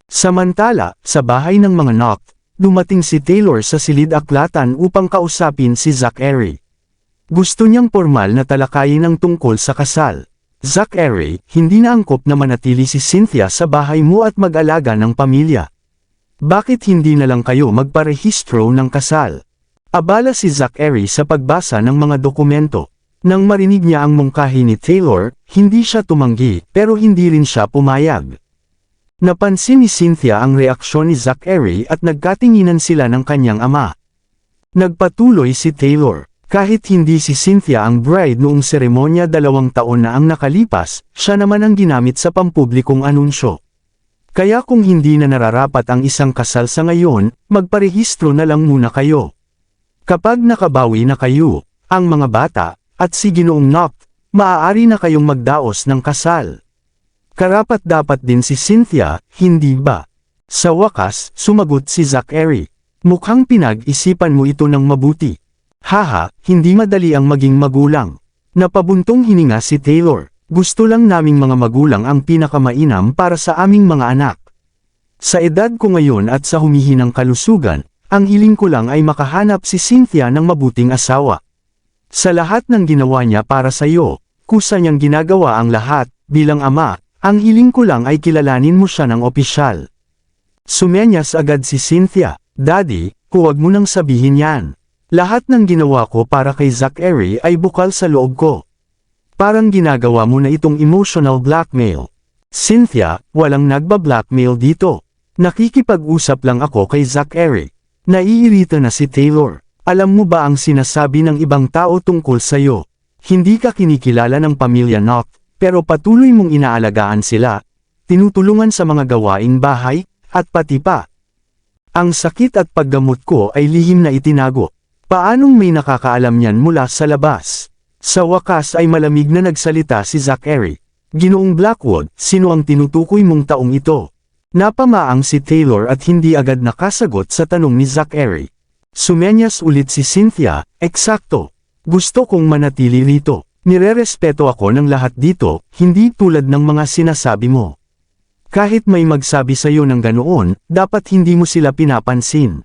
Samantala, sa bahay ng mga Nock, dumating si Taylor sa silid-aklatan upang kausapin si Zachary. Gusto niyang formal na talakayin ang tungkol sa kasal. Zachary, hindi na angkop na manatili si Cynthia sa bahay mo at mag-alaga ng pamilya. Bakit hindi na lang kayo magparehistro ng kasal? Abala si Zachary sa pagbasa ng mga dokumento. Nang marinig niya ang mungkahi ni Taylor, hindi siya tumanggi, pero hindi rin siya pumayag. Napansin ni Cynthia ang reaksyon ni Zachary at nagkatinginan sila ng kanyang ama. Nagpatuloy si Taylor. Kahit hindi si Cynthia ang bride noong seremonya 2 taon na ang nakalipas, siya naman ang ginamit sa pampublikong anunsyo. Kaya kung hindi na nararapat ang isang kasal sa ngayon, magparehistro na lang muna kayo. Kapag nakabawi na kayo, ang mga bata, at si Ginoong Nock, maaari na kayong magdaos ng kasal. Karapat-dapat din si Cynthia, hindi ba? Sa wakas, sumagot si Zachary. Mukhang pinag-isipan mo ito ng mabuti. Haha, hindi madali ang maging magulang. Napabuntong hininga si Taylor. Gusto lang naming mga magulang ang pinakamainam para sa aming mga anak. Sa edad ko ngayon at sa humihinang kalusugan, ang hiling ko lang ay makahanap si Cynthia ng mabuting asawa. Sa lahat ng ginawa niya para sa iyo, Kusa niyang ginagawa ang lahat, bilang ama, ang hiling ko lang ay kilalanin mo siya ng opisyal. Sumenyas agad si Cynthia, Daddy, huwag mo nang sabihin yan. Lahat ng ginawa ko para kay Zachary ay bukal sa loob ko. Parang ginagawa mo na itong emotional blackmail. Cynthia, walang nagba-blackmail dito. Nakikipag-usap lang ako kay Zachary. Naiirita na si Taylor. Alam mo ba ang sinasabi ng ibang tao tungkol sa'yo? Hindi ka kinikilala ng pamilya Knock, pero patuloy mong inaalagaan sila, tinutulungan sa mga gawaing bahay, at pati pa. Ang sakit at paggamot ko ay lihim na itinago. Paanong may nakakaalam niyan mula sa labas? Sa wakas ay malamig na nagsalita si Zachary. Ginoong Blackwood, sino ang tinutukoy mong taong ito? Napamaang si Taylor at hindi agad nakasagot sa tanong ni Zachary. Sumenyas ulit si Cynthia, eksakto. Gusto kong manatili rito. Nirerespeto ako ng lahat dito, hindi tulad ng mga sinasabi mo. Kahit may magsabi sa iyo ng ganoon, dapat hindi mo sila pinapansin.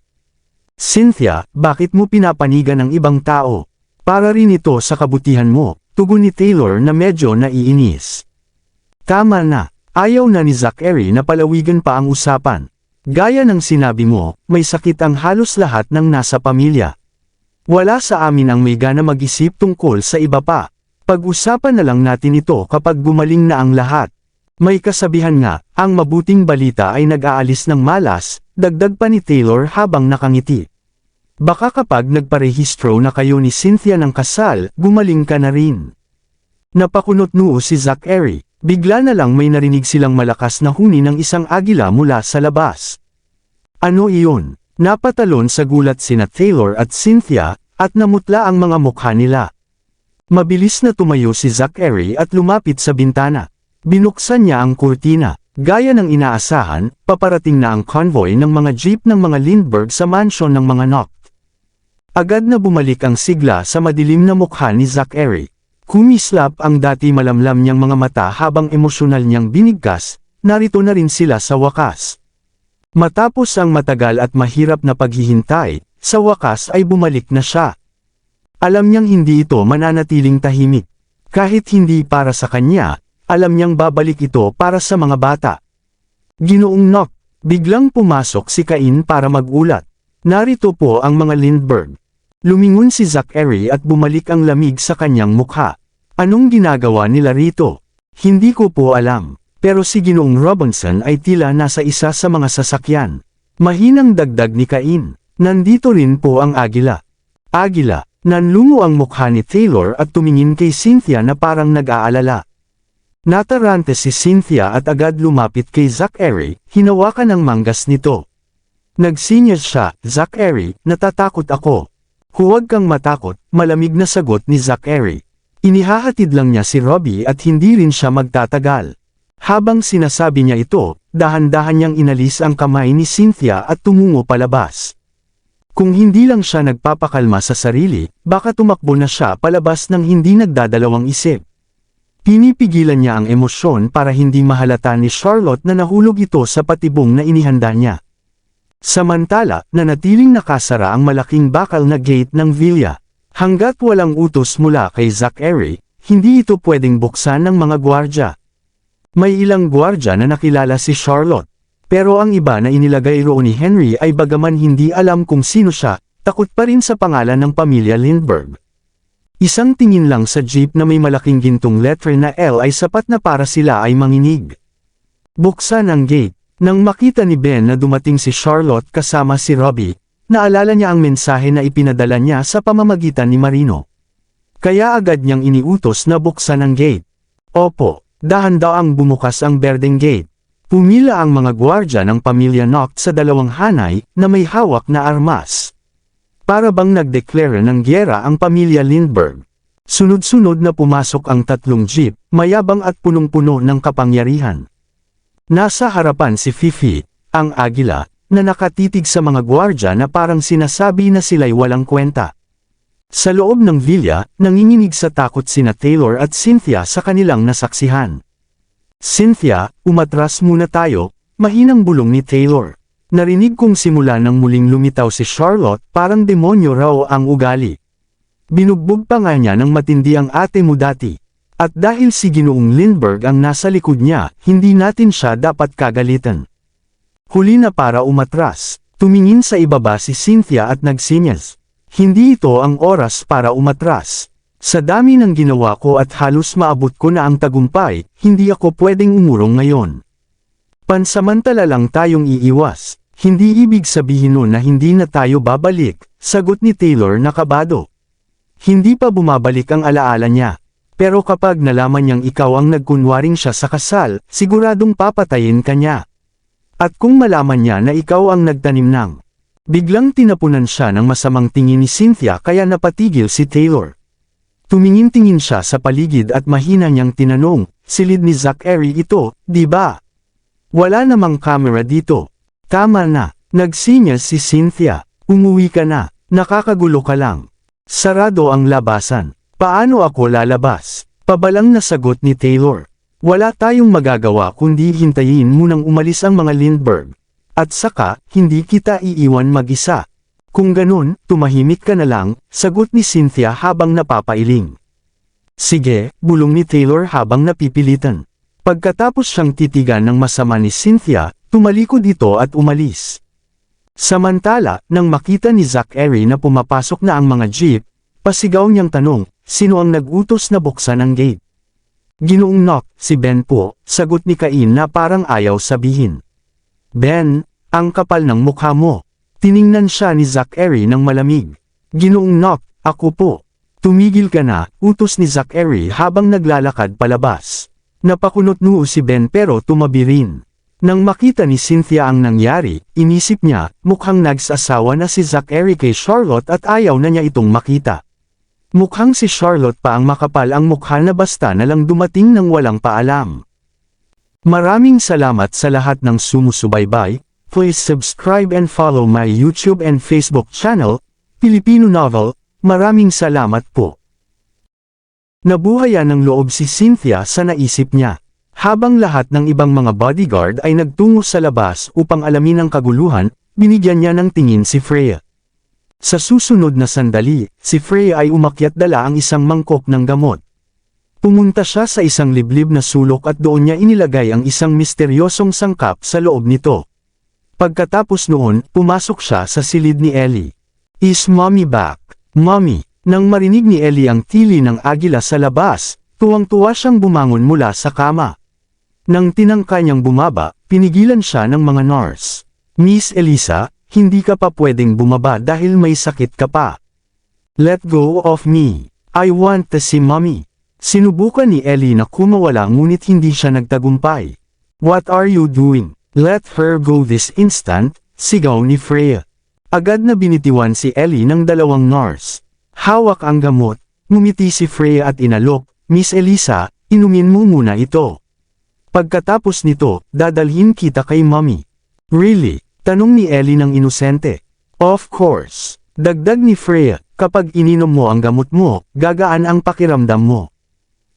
Cynthia, bakit mo pinapanigan ng ibang tao? Para rin ito sa kabutihan mo, tugon ni Taylor na medyo naiinis. Tama na, ayaw na ni Zachary na palawigan pa ang usapan. Gaya ng sinabi mo, may sakit ang halos lahat ng nasa pamilya. Wala sa amin ang may gana mag-isip tungkol sa iba pa. Pag-usapan na lang natin ito kapag gumaling na ang lahat. May kasabihan nga, ang mabuting balita ay nag-aalis ng malas, dagdag pa ni Taylor habang nakangiti. Baka kapag nagparehistro na kayo ni Cynthia ng kasal, gumaling ka na rin. Napakunot noo si Zachary. Bigla na lang may narinig silang malakas na huni ng isang agila mula sa labas. Ano iyon? Napatalon sa gulat sina Taylor at Cynthia, at namutla ang mga mukha nila. Mabilis na tumayo si Zachary at lumapit sa bintana. Binuksan niya ang kurtina. Gaya ng inaasahan, paparating na ang convoy ng mga jeep ng mga Lindbergh sa mansyon ng mga Knock. Agad na bumalik ang sigla sa madilim na mukha ni Zachary. Kumislap ang dati malamlam niyang mga mata habang emosyonal niyang binigkas, narito na rin sila sa wakas. Matapos ang matagal at mahirap na paghihintay, sa wakas ay bumalik na siya. Alam niyang hindi ito mananatiling tahimik. Kahit hindi para sa kanya, alam niyang babalik ito para sa mga bata. Ginoong Knock, biglang pumasok si Cain para magulat. Narito po ang mga Lindbergh. Lumingon si Zachary at bumalik ang lamig sa kanyang mukha. Anong ginagawa nila rito? Hindi ko po alam, pero si Ginoong Robinson ay tila nasa isa sa mga sasakyan. Mahinang dagdag ni Cain, nandito rin po ang agila. Agila, nanlungo ang mukha ni Taylor at tumingin kay Cynthia na parang nag-aalala. Natarante si Cynthia at agad lumapit kay Zachary, hinawakan ang manggas nito. Nagsinyas siya, Zachary, natatakot ako. Huwag kang matakot, malamig na sagot ni Zachary. Inihahatid lang niya si Robbie at hindi rin siya magtatagal. Habang sinasabi niya ito, dahan-dahan niyang inalis ang kamay ni Cynthia at tumungo palabas. Kung hindi lang siya nagpapakalma sa sarili, baka tumakbo na siya palabas ng hindi nagdadalawang isip. Pinipigilan niya ang emosyon para hindi mahalata ni Charlotte na nahulog ito sa patibong na inihanda niya. Samantala, nanatiling nakasara ang malaking bakal na gate ng villa. Hanggat walang utos mula kay Zachary, hindi ito pwedeng buksan ng mga gwardya. May ilang gwardya na nakilala si Charlotte, pero ang iba na inilagay roon ni Henry ay bagaman hindi alam kung sino siya, takot pa rin sa pangalan ng pamilya Lindbergh. Isang tingin lang sa jeep na may malaking gintong letre na L ay sapat na para sila ay manginig. Buksan ang gate. Nang makita ni Ben na dumating si Charlotte kasama si Robbie, naalala niya ang mensahe na ipinadala niya sa pamamagitan ni Marino. Kaya agad niyang iniutos na buksan ang gate. Opo, dahan-daang bumukas ang berdeng gate. Pumila ang mga gwardya ng pamilya Knock sa dalawang hanay na may hawak na armas. Para bang nagdeklara ng gyera ang pamilya Lindbergh. Sunod-sunod na pumasok ang tatlong jeep, mayabang at punong-puno ng kapangyarihan. Nasa harapan si Fifi, ang agila, na nakatitig sa mga gwardya na parang sinasabi na sila'y walang kwenta. Sa loob ng villa, nanginginig sa takot sina Taylor at Cynthia sa kanilang nasaksihan. Cynthia, umatras muna tayo, mahinang bulong ni Taylor. Narinig kong simula nang muling lumitaw si Charlotte, parang demonyo raw ang ugali. Binugbog pa nga niya ng matindi ang ate mo dati. At dahil si Ginoong Lindbergh ang nasa likod niya, hindi natin siya dapat kagalitan. Huli na para umatras, tumingin sa ibaba si Cynthia at nagsinyas. Hindi ito ang oras para umatras. Sa dami ng ginawa ko at halos maabot ko na ang tagumpay, hindi ako pwedeng umurong ngayon. Pansamantala lang tayong iiwas. Hindi ibig sabihin nun na hindi na tayo babalik, sagot ni Taylor na kabado. Hindi pa bumabalik ang alaala niya. Pero kapag nalaman niyang ikaw ang nagkunwaring siya sa kasal, siguradong papatayin ka niya. At kung malaman niya na ikaw ang nagtanim ng, biglang tinapunan siya ng masamang tingin ni Cynthia kaya napatigil si Taylor. Tumingin-tingin siya sa paligid at mahina niyang tinanong, silid ni Zachary ito, di ba? Wala namang camera dito. Tama na, nagsinyas si Cynthia, umuwi ka na, nakakagulo ka lang. Sarado ang labasan. Paano ako lalabas? Pabalang na sagot ni Taylor. Wala tayong magagawa kundi hintayin munang umalis ang mga Lindbergh. At saka, hindi kita iiwan mag-isa. Kung ganun, tumahimik ka na lang, sagot ni Cynthia habang napapailing. Sige, bulong ni Taylor habang napipilitan. Pagkatapos siyang titigan ng masama ni Cynthia, tumalikod ito at umalis. Samantala, nang makita ni Zachary na pumapasok na ang mga jeep, pasigaw niyang tanong, sino ang nag-utos na buksan ang gate? Ginoong Knock, si Ben po, sagot ni Cain na parang ayaw sabihin. Ben, ang kapal ng mukha mo. Tiningnan siya ni Zachary ng malamig. Ginoong Knock, ako po. Tumigil ka na, utos ni Zachary habang naglalakad palabas. Napakunot noo si Ben pero tumabi rin. Nang makita ni Cynthia ang nangyari, inisip niya, mukhang nagsasawa na si Zachary kay Charlotte at ayaw na niya itong makita. Mukhang si Charlotte pa ang makapal ang mukha na basta na lang dumating ng walang paalam. Maraming salamat sa lahat ng sumusubaybay. Please subscribe and follow my YouTube and Facebook channel, Filipino Novel. Maraming salamat po. Nabuhayan ng loob si Cynthia sa naisip niya. Habang lahat ng ibang mga bodyguard ay nagtungo sa labas upang alamin ang kaguluhan, binigyan niya ng tingin si Freya. Sa susunod na sandali, si Freya ay umakyat dala ang isang mangkok ng gamot. Pumunta siya sa isang liblib na sulok at doon niya inilagay ang isang misteryosong sangkap sa loob nito. Pagkatapos noon, pumasok siya sa silid ni Ellie. Is mommy back? Mommy! Nang marinig ni Ellie ang tili ng agila sa labas, tuwang-tuwa siyang bumangon mula sa kama. Nang tinangka niyang bumaba, pinigilan siya ng mga nurse. Miss Elisa, hindi ka pa pwedeng bumaba dahil may sakit ka pa. Let go of me. I want to see mommy. Sinubukan ni Ellie na kumawala ngunit hindi siya nagtagumpay. What are you doing? Let her go this instant, sigaw ni Freya. Agad na binitiwan si Ellie ng dalawang nurse. Hawak ang gamot, ngumiti si Freya at inalok, Miss Elisa, inumin mo muna ito. Pagkatapos nito, dadalhin kita kay mommy. Really? Tanong ni Ellie ng inosente. Of course. Dagdag ni Freya, kapag ininom mo ang gamot mo, gagaan ang pakiramdam mo.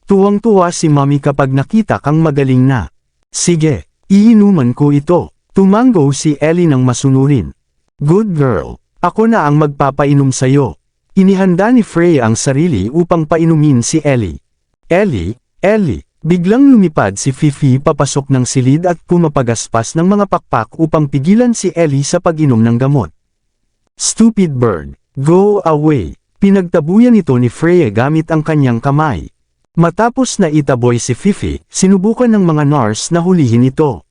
Tuwang-tuwa si mommy kapag nakita kang magaling na. Sige, iinuman ko ito. Tumanggo si Ellie ng masunurin. Good girl. Ako na ang magpapainom sayo. Inihanda ni Freya ang sarili upang painumin si Ellie. Ellie. Biglang lumipad si Fifi papasok ng silid at pumapagaspas ng mga pakpak upang pigilan si Ellie sa pag-inom ng gamot. Stupid bird, go away. Pinagtabuyan ito ni Freya gamit ang kanyang kamay. Matapos na itaboy si Fifi, sinubukan ng mga nurse na hulihin ito.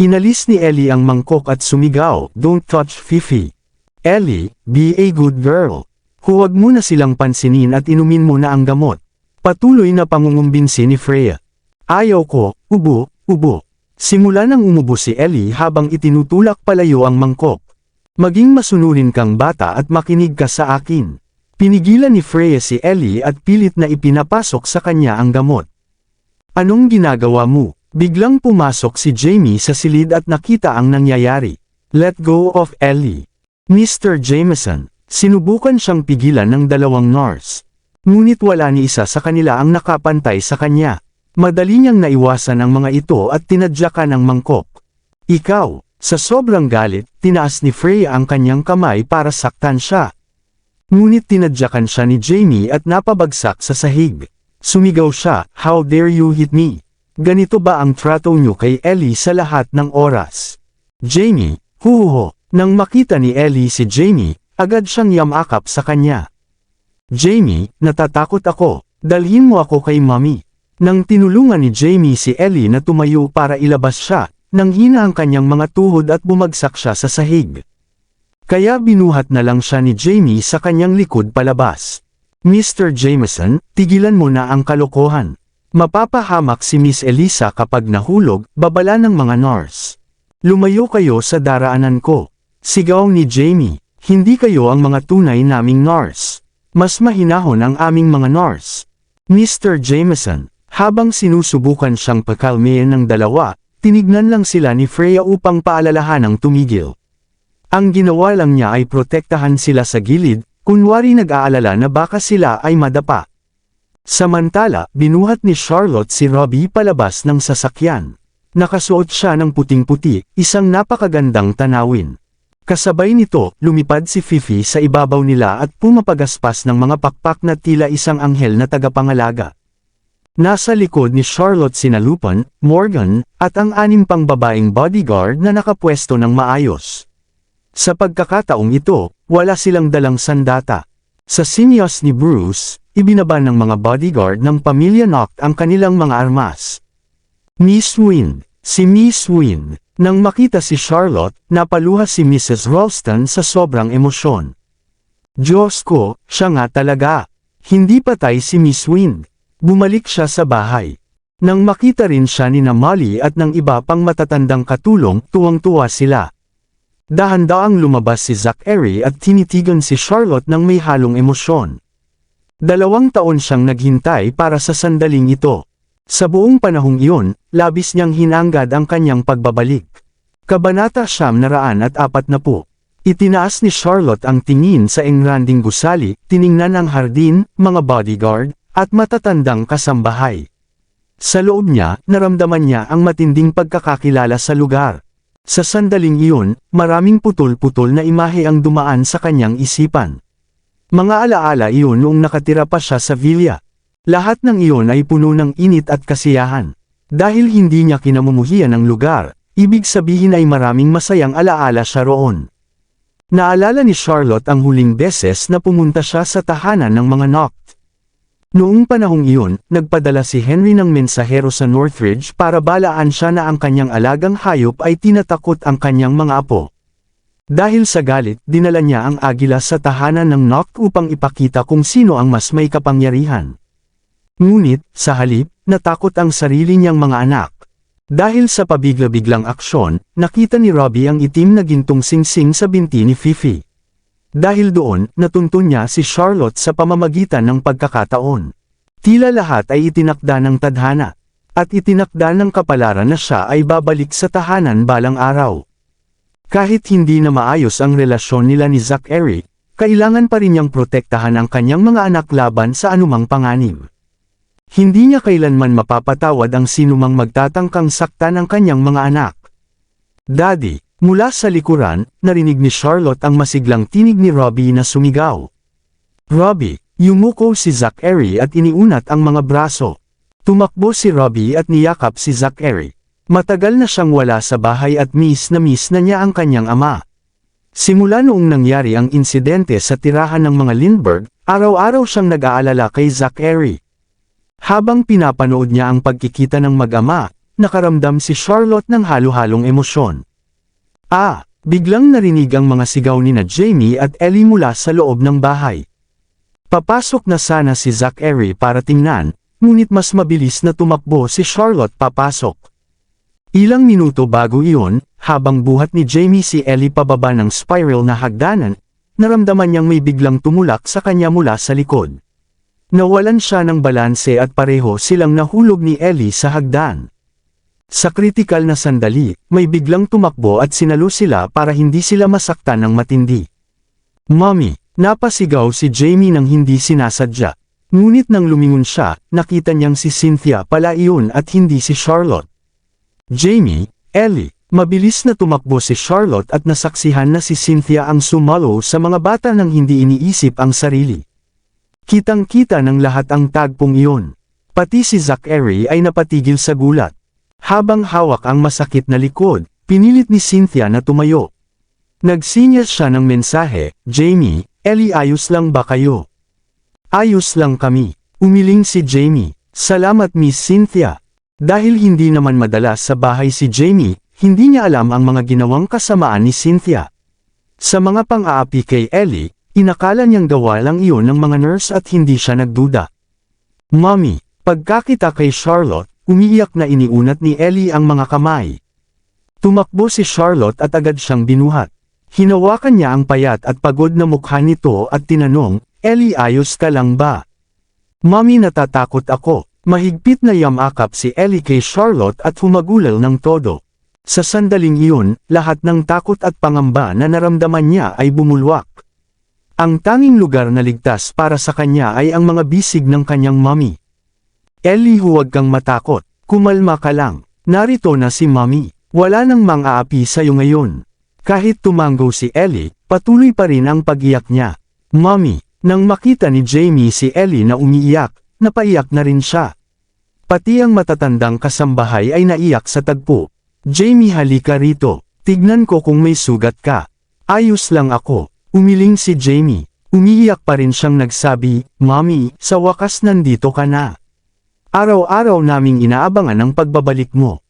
Inalis ni Ellie ang mangkok at sumigaw, don't touch Fifi. Ellie, be a good girl. Huwag mo na silang pansinin at inumin mo na ang gamot. Patuloy na pangungumbinsi ni Freya. Ayaw ko, ubo. Simula nang umubo si Ellie habang itinutulak palayo ang mangkok. Maging masunurin kang bata at makinig ka sa akin. Pinigilan ni Freya si Ellie at pilit na ipinapasok sa kanya ang gamot. Anong ginagawa mo? Biglang pumasok si Jamie sa silid at nakita ang nangyayari. Let go of Ellie. Mr. Jameson, sinubukan siyang pigilan ng dalawang nurse. Ngunit wala ni isa sa kanila ang nakapantay sa kanya. Madali niyang naiwasan ang mga ito at tinadyakan ang mangkok. Ikaw, sa sobrang galit, tinaas ni Freya ang kanyang kamay para saktan siya. Ngunit tinadyakan siya ni Jamie at napabagsak sa sahig. Sumigaw siya, "How dare you hit me? Ganito ba ang trato niyo kay Ellie sa lahat ng oras?" Jamie, huhuho. Nang makita ni Ellie si Jamie, agad siyang yamakap sa kanya. "Jamie, natatakot ako. Dalhin mo ako kay Mommy." Nang tinulungan ni Jamie si Ellie na tumayo para ilabas siya, nanghina ang kanyang mga tuhod at bumagsak siya sa sahig. Kaya binuhat na lang siya ni Jamie sa kanyang likod palabas. "Mr. Jameson, tigilan mo na ang kalokohan. Mapapahamak si Miss Elisa kapag nahulog," babala ng mga nurse. "Lumayo kayo sa daraanan ko." Sigaw ni Jamie, "Hindi kayo ang mga tunay naming nurse. Mas mahinahon ang aming mga nurse." Mr. Jameson, habang sinusubukan siyang pakalmayan ng dalawa, tinignan lang sila ni Freya upang paalalahanang tumigil. Ang ginawa lang niya ay protektahan sila sa gilid, kunwari nag-aalala na baka sila ay madapa. Samantala, binuhat ni Charlotte si Robbie palabas ng sasakyan. Nakasuot siya ng puting-puti, isang napakagandang tanawin. Kasabay nito, lumipad si Fifi sa ibabaw nila at pumapagaspas ng mga pakpak na tila isang anghel na tagapangalaga. Nasa likod ni Charlotte sina Lupin, Morgan, at ang 6 pang babaeng bodyguard na nakapwesto ng maayos. Sa pagkakataong ito, wala silang dalang sandata. Sa sinyas ni Bruce, ibinaba ng mga bodyguard ng pamilya Noct ang kanilang mga armas. Miss Wind, si Miss Wind. Nang makita si Charlotte, napaluha si Mrs. Ralston sa sobrang emosyon. "Diyos ko, siya nga talaga. Hindi patay si Miss Wind." Bumalik siya sa bahay. Nang makita rin siya ni Molly at ng iba pang matatandang katulong, tuwang-tuwa sila. Dahan-daang lumabas si Zachary at tinitigan si Charlotte ng may halong emosyon. 2 taon siyang naghintay para sa sandaling ito. Sa buong panahong iyon, labis niyang hinanggad ang kanyang pagbabalik. Kabanata 940. Itinaas ni Charlotte ang tingin sa engranding gusali, tiningnan ang hardin, mga bodyguard, at matatandang kasambahay. Sa loob niya, naramdaman niya ang matinding pagkakakilala sa lugar. Sa sandaling iyon, maraming putol-putol na imahe ang dumaan sa kanyang isipan. Mga alaala iyon noong nakatira pa siya sa villa. Lahat ng iyon ay puno ng init at kasiyahan. Dahil hindi niya kinamumuhian ang lugar, ibig sabihin ay maraming masayang alaala siya roon. Naalala ni Charlotte ang huling beses na pumunta siya sa tahanan ng mga Noct. Noong panahong iyon, nagpadala si Henry ng mensahero sa Northridge para balaan siya na ang kanyang alagang hayop ay tinatakot ang kanyang mga apo. Dahil sa galit, dinala niya ang agila sa tahanan ng Noct upang ipakita kung sino ang mas may kapangyarihan. Ngunit, sa halip, natakot ang sarili niyang mga anak. Dahil sa pabigla-biglang aksyon, nakita ni Robbie ang itim na gintong singsing sa binti ni Fifi. Dahil doon, natuntun niya si Charlotte sa pamamagitan ng pagkakataon. Tila lahat ay itinakda ng tadhana. At itinakda ng kapalaran na siya ay babalik sa tahanan balang araw. Kahit hindi na maayos ang relasyon nila ni Zachary, kailangan pa rin niyang protektahan ang kanyang mga anak laban sa anumang panganib. Hindi niya kailanman mapapatawad ang sinumang magtatangkang saktan ang kanyang mga anak. "Daddy." Mula sa likuran, narinig ni Charlotte ang masiglang tinig ni Robbie na sumigaw. "Robbie!" Yumuko si Zachary at iniunat ang mga braso. Tumakbo si Robbie at niyakap si Zachary. Matagal na siyang wala sa bahay at miss na niya ang kanyang ama. Simula noong nangyari ang insidente sa tirahan ng mga Lindbergh, araw-araw siyang nag-aalala kay Zachary. Habang pinapanood niya ang pagkikita ng mag-ama, nakaramdam si Charlotte ng halo-halong emosyon. Biglang narinig ang mga sigaw ni na Jamie at Ellie mula sa loob ng bahay. Papasok na sana si Zachary para tingnan, ngunit mas mabilis na tumakbo si Charlotte papasok. Ilang minuto bago iyon, habang buhat ni Jamie si Ellie pababa ng spiral na hagdanan, naramdaman niyang may biglang tumulak sa kanya mula sa likod. Nawalan siya ng balanse at pareho silang nahulog ni Ellie sa hagdan. Sa kritikal na sandali, may biglang tumakbo at sinalo sila para hindi sila masaktan ng matindi. "Mommy!" Napasigaw si Jamie nang hindi sinasadya. Ngunit nang lumingon siya, nakita niyang si Cynthia pala iyon at hindi si Charlotte. "Jamie, Ellie!" Mabilis na tumakbo si Charlotte at nasaksihan na si Cynthia ang sumalo sa mga bata nang hindi iniisip ang sarili. Kitang-kita ng lahat ang tagpong iyon. Pati si Zachary ay napatigil sa gulat. Habang hawak ang masakit na likod, pinilit ni Cynthia na tumayo. Nagsinyas siya ng mensahe, Jamie, Ellie ayos lang ba kayo? Ayos lang kami. Umiling si Jamie. Salamat Miss Cynthia. Dahil hindi naman madalas sa bahay si Jamie, hindi niya alam ang mga ginawang kasamaan ni Cynthia. Sa mga pang-aapi kay Ellie, inakala niyang gawa lang iyon ng mga nurse at hindi siya nagduda. Mommy, pagkakita kay Charlotte, umiiyak na iniunat ni Ellie ang mga kamay. Tumakbo si Charlotte at agad siyang binuhat. Hinawakan niya ang payat at pagod na mukha nito at tinanong, Ellie ayos ka lang ba? Mommy natatakot ako. Mahigpit na yamakap si Ellie kay Charlotte at humagulal ng todo. Sa sandaling iyon, lahat ng takot at pangamba na naramdaman niya ay bumulwak. Ang tanging lugar na ligtas para sa kanya ay ang mga bisig ng kanyang mommy. Ellie huwag kang matakot, kumalma ka lang, narito na si mommy, wala nang mang-aapi sa'yo ngayon. Kahit tumanggo si Ellie, patuloy pa rin ang pag-iyak niya. Mommy, nang makita ni Jamie si Ellie na umiiyak, napaiyak na rin siya. Pati ang matatandang kasambahay ay naiyak sa tagpo. Jamie halika rito, tignan ko kung may sugat ka. Ayos lang ako, umiling si Jamie. Umiiyak pa rin siyang nagsabi, Mommy, sa wakas nandito ka na. Araw-araw naming inaabangan ang pagbabalik mo.